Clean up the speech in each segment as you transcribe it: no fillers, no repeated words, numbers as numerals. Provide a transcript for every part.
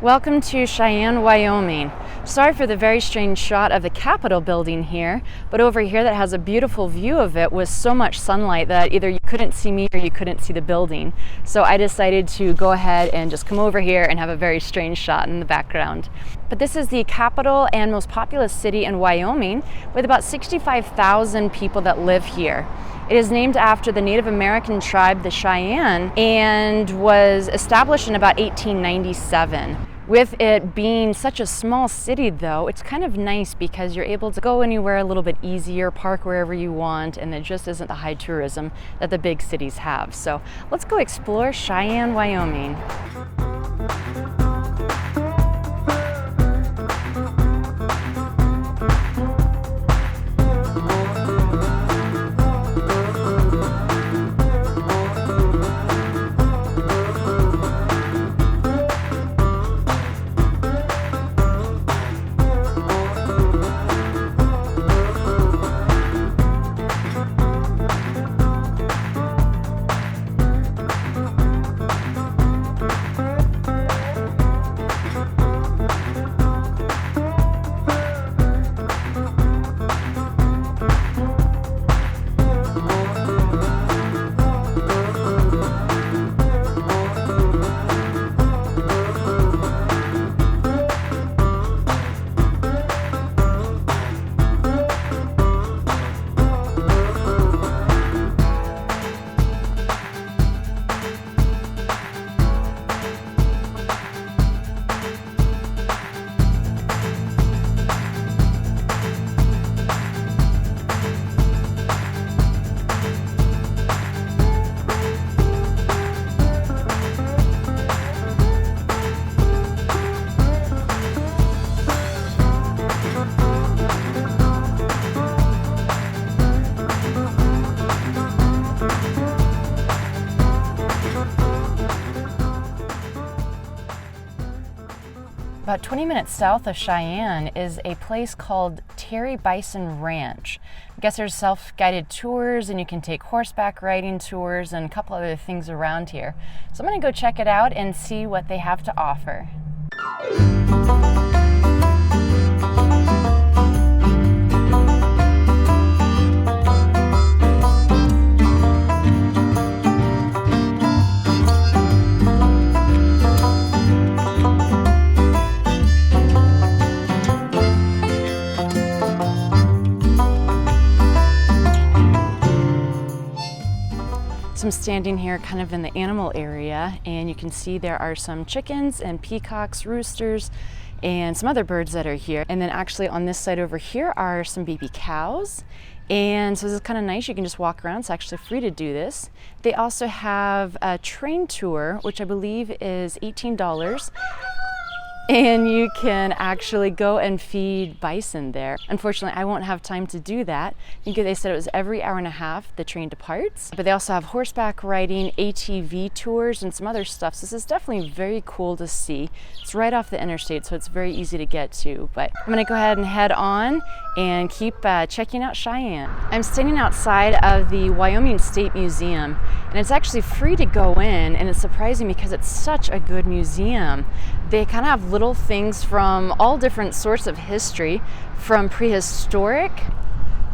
Welcome to Cheyenne, Wyoming. Sorry for the very strange shot of the Capitol building here, but over here that has a beautiful view of it was so much sunlight that either you couldn't see me or you couldn't see the building. So I decided to go ahead and just come over here and have a very strange shot in the background. But this is the capital and most populous city in Wyoming with about 65,000 people that live here. It is named after the Native American tribe, the Cheyenne, and was established in about 1897. With it being such a small city though, it's kind of nice because you're able to go anywhere a little bit easier, park wherever you want, and it just isn't the high tourism that the big cities have. So let's go explore Cheyenne, Wyoming. About 20 minutes south of Cheyenne is a place called Bison Ranch. I guess there's self-guided tours and you can take horseback riding tours and a couple other things around here. So I'm going to go check it out and see what they have to offer. I'm standing here kind of in the animal area, and you can see there are some chickens and peacocks, roosters, and some other birds that are here. And then actually on this side over here are some baby cows. And so this is kind of nice. You can just walk around. It's actually free to do this. They also have a train tour, which I believe is $18. And you can actually go and feed bison there. Unfortunately, I won't have time to do that. They said it was every hour and a half the train departs. But they also have horseback riding, ATV tours, and some other stuff. So this is definitely very cool to see. It's right off the interstate, so it's very easy to get to. But I'm gonna go ahead and head on and keep checking out Cheyenne. I'm standing outside of the Wyoming State Museum, and it's actually free to go in, and it's surprising because it's such a good museum. They kind of have little things from all different sorts of history, from prehistoric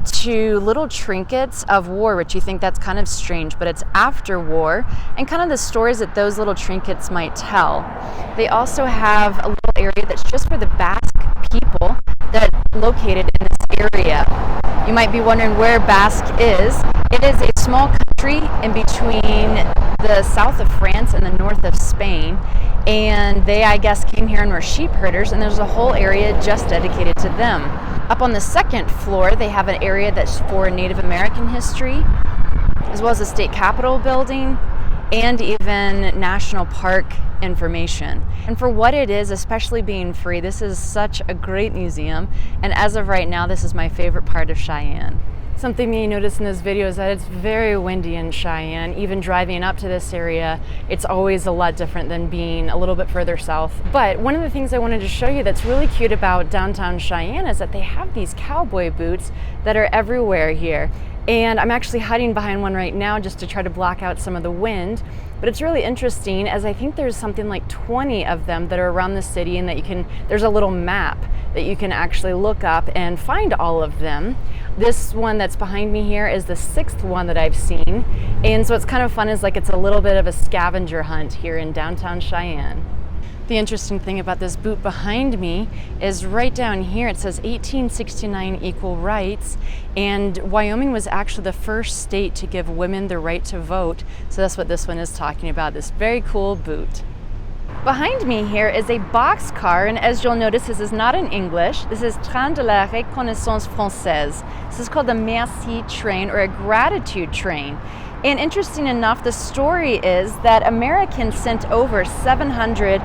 to little trinkets of war, which you think that's kind of strange, but it's after war, and kind of the stories that those little trinkets might tell. They also have a little area that's just for the Basque people that located in this area. You might be wondering where Basque is. It is a small country in between the south of France and the north of Spain. And they, I guess, came here and were sheep herders, and there's a whole area just dedicated to them. Up on the second floor, they have an area that's for Native American history, as well as the state capitol building, and even national park information. And for what it is, especially being free, this is such a great museum. And as of right now, this is my favorite part of Cheyenne. Something you notice in this video is that it's very windy in Cheyenne. Even driving up to this area, it's always a lot different than being a little bit further south. But one of the things I wanted to show you that's really cute about downtown Cheyenne is that they have these cowboy boots that are everywhere here. And I'm actually hiding behind one right now just to try to block out some of the wind. But it's really interesting, as I think there's something like 20 of them that are around the city, and that there's a little map that you can actually look up and find all of them. This one that's behind me here is the 6th one that I've seen. And so it's kind of fun, is like it's a little bit of a scavenger hunt here in downtown Cheyenne. The interesting thing about this boot behind me is right down here it says 1869 equal rights, and Wyoming was actually the first state to give women the right to vote. So that's what this one is talking about, this very cool boot. Behind me here is a boxcar, and as you'll notice, this is not in English. This is Train de la Reconnaissance Française. This is called the Merci Train, or a gratitude train. And interesting enough, the story is that Americans sent over 700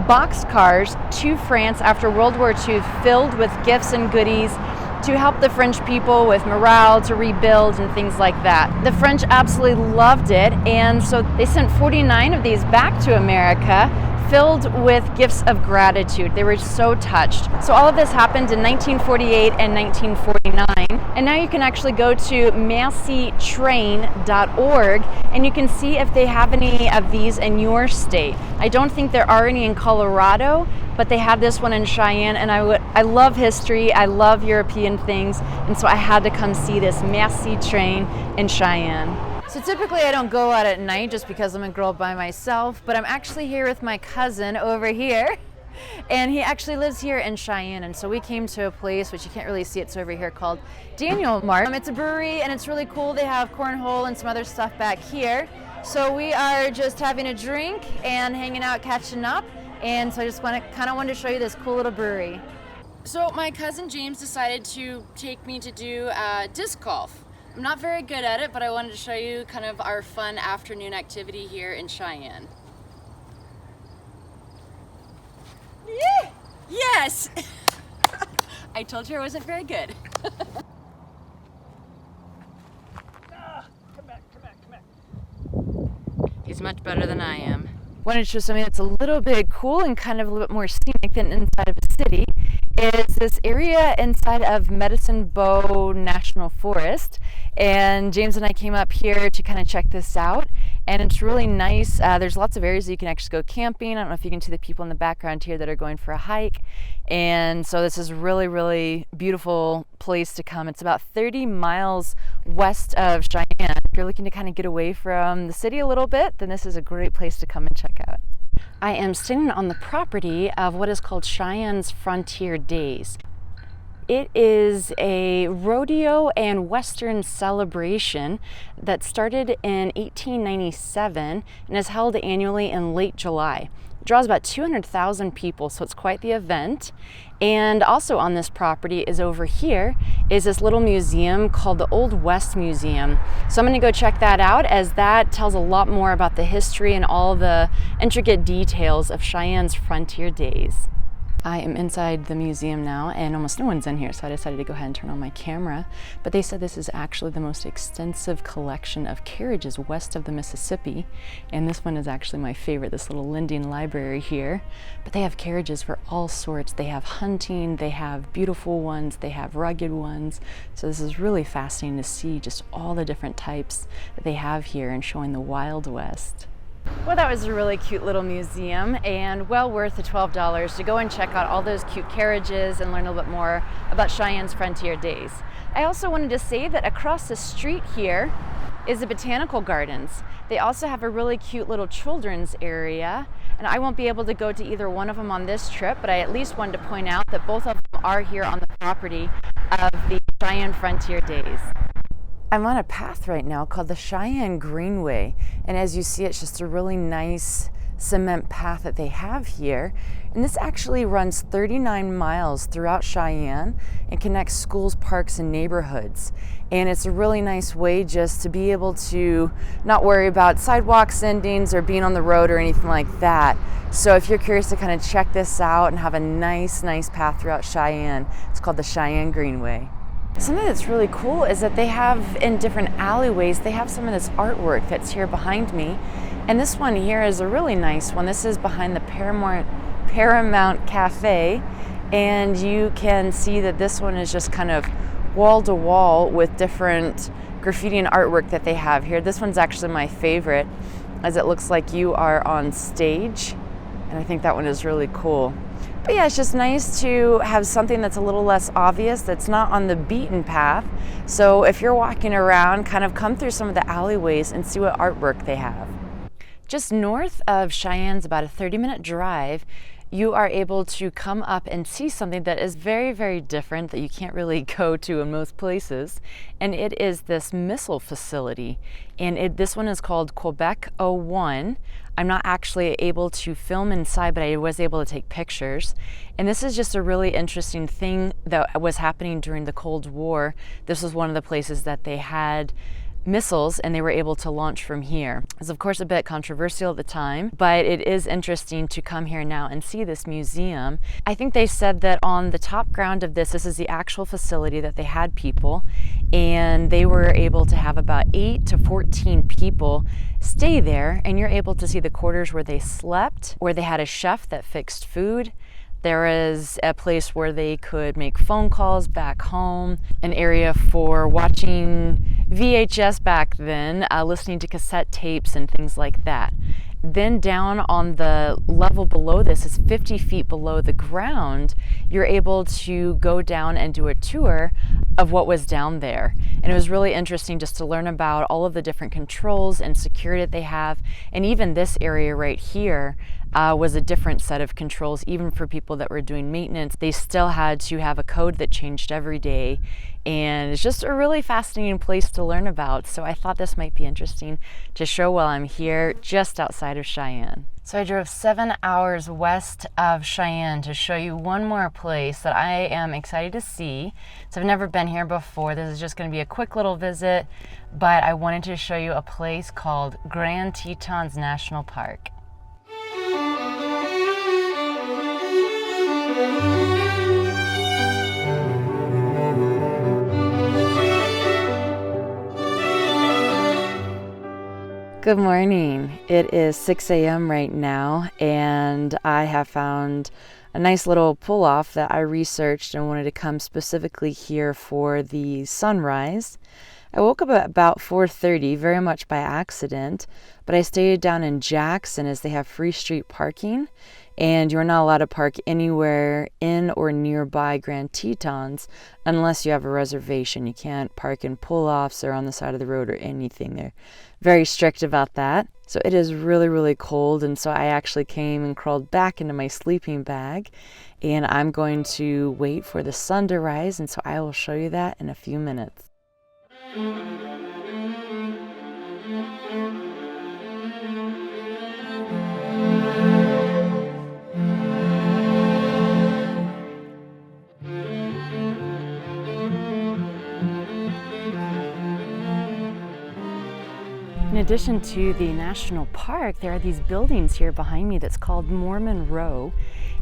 boxcars to France after World War II, filled with gifts and goodies to help the French people with morale, to rebuild and things like that. The French absolutely loved it, and so they sent 49 of these back to America, filled with gifts of gratitude. They were so touched. So all of this happened in 1948 and 1949. And now you can actually go to mercitrain.org and you can see if they have any of these in your state. I don't think there are any in Colorado, but they have this one in Cheyenne, and I love history, I love European things, and so I had to come see this Merci Train in Cheyenne. So typically I don't go out at night just because I'm a girl by myself, but I'm actually here with my cousin over here, and he actually lives here in Cheyenne, and so we came to a place, which you can't really see, it's over here, called Danielmark. It's a brewery and it's really cool. They have cornhole and some other stuff back here. So we are just having a drink and hanging out, catching up, and so I just wanted to show you this cool little brewery. So my cousin James decided to take me to do disc golf. I'm not very good at it, but I wanted to show you kind of our fun afternoon activity here in Cheyenne. Yeah! Yes! I told you I wasn't very good. Come back. He's much better than I am. Wanted to show something that's a little bit cool and kind of a little bit more scenic than inside of a city. Is this area inside of Medicine Bow National Forest, and James and I came up here to kind of check this out, and it's really nice. There's lots of areas that you can actually go camping. I don't know if you can see the people in the background here that are going for a hike, and so this is really, really beautiful place to come. It's about 30 miles west of Cheyenne. If you're looking to kind of get away from the city a little bit, then this is a great place to come and check out. I am standing on the property of what is called Cheyenne's Frontier Days. It is a rodeo and Western celebration that started in 1897 and is held annually in late July. It draws about 200,000 people, so it's quite the event. And also on this property is over here is this little museum called the Old West Museum. So I'm going to go check that out, as that tells a lot more about the history and all the intricate details of Cheyenne's Frontier Days. I am inside the museum now, and almost no one's in here, so I decided to go ahead and turn on my camera. But they said this is actually the most extensive collection of carriages west of the Mississippi, and this one is actually my favorite, this little Lindian library here. But they have carriages for all sorts. They have hunting, they have beautiful ones, they have rugged ones. So this is really fascinating to see just all the different types that they have here and showing the Wild West. Well, that was a really cute little museum, and well worth the $12 to go and check out all those cute carriages and learn a little bit more about Cheyenne's Frontier Days. I also wanted to say that across the street here is the Botanical Gardens. They also have a really cute little children's area, and I won't be able to go to either one of them on this trip, but I at least wanted to point out that both of them are here on the property of the Cheyenne Frontier Days. I'm on a path right now called the Cheyenne Greenway, and as you see, it's just a really nice cement path that they have here, and this actually runs 39 miles throughout Cheyenne and connects schools, parks, and neighborhoods. And it's a really nice way just to be able to not worry about sidewalks endings or being on the road or anything like that. So if you're curious to kind of check this out and have a nice path throughout Cheyenne, it's called the Cheyenne Greenway. Something that's really cool is that they have, in different alleyways, they have some of this artwork that's here behind me. And this one here is a really nice one. This is behind the Paramount Cafe. And you can see that this one is just kind of wall to wall with different graffiti and artwork that they have here. This one's actually my favorite, as it looks like you are on stage, and I think that one is really cool. But yeah, it's just nice to have something that's a little less obvious, that's not on the beaten path. So if you're walking around, kind of come through some of the alleyways and see what artwork they have. Just north of Cheyenne's, about a 30-minute drive, you are able to come up and see something that is very, very different that you can't really go to in most places. And it is this missile facility. And this one is called Quebec 01. I'm not actually able to film inside, but I was able to take pictures. And this is just a really interesting thing that was happening during the Cold War. This was one of the places that they had missiles, and they were able to launch from here. It's of course a bit controversial at the time, but it is interesting to come here now and see this museum. I think they said that on the top ground of this is the actual facility that they had people, and they were able to have about 8 to 14 people stay there, and you're able to see the quarters where they slept, where they had a chef that fixed food. There is a place where they could make phone calls back home, an area for watching VHS back then, listening to cassette tapes and things like that. Then down on the level below this is 50 feet below the ground. You're able to go down and do a tour of what was down there. And it was really interesting just to learn about all of the different controls and security that they have. And even this area right here was a different set of controls. Even for people that were doing maintenance, they still had to have a code that changed every day. And it's just a really fascinating place to learn about. So I thought this might be interesting to show while I'm here just outside of Cheyenne. So I drove 7 hours west of Cheyenne to show you one more place that I am excited to see. So I've never been here before. This is just going to be a quick little visit, but I wanted to show you a place called Tetons National Park. Good morning. It is 6 a.m. right now, and I have found a nice little pull-off that I researched and wanted to come specifically here for the sunrise. I woke up at about 4:30, very much by accident, but I stayed down in Jackson as they have free street parking, and you're not allowed to park anywhere in or nearby Grand Tetons unless you have a reservation. You can't park in pull-offs or on the side of the road or anything. They're very strict about that. So it is really, really cold, and so I actually came and crawled back into my sleeping bag, and I'm going to wait for the sun to rise, and so I will show you that in a few minutes. In addition to the national park, there are these buildings here behind me that's called Mormon Row,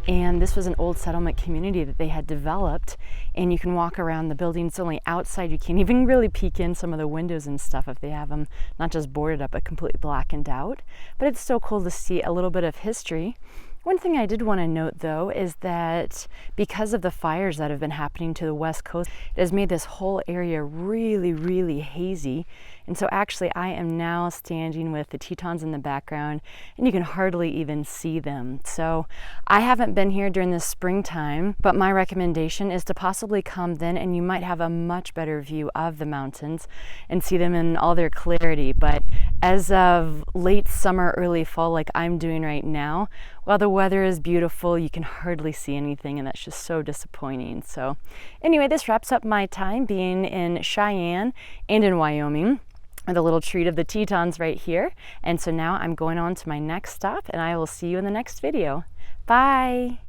and this was an old settlement community that they had developed, and you can walk around the buildings only outside. You can't even really peek in some of the windows and stuff if they have them not just boarded up but completely blackened out. But it's so cool to see a little bit of history. One thing I did want to note though is that because of the fires that have been happening to the west coast, it has made this whole area really, really hazy. And so actually I am now standing with the Tetons in the background, and you can hardly even see them. So I haven't been here during the springtime, but my recommendation is to possibly come then, and you might have a much better view of the mountains and see them in all their clarity. But as of late summer, early fall, like I'm doing right now, while the weather is beautiful, you can hardly see anything, and that's just so disappointing. So anyway, this wraps up my time being in Cheyenne and in Wyoming, with a little treat of the Tetons right here. And so now I'm going on to my next stop, and I will see you in the next video. Bye.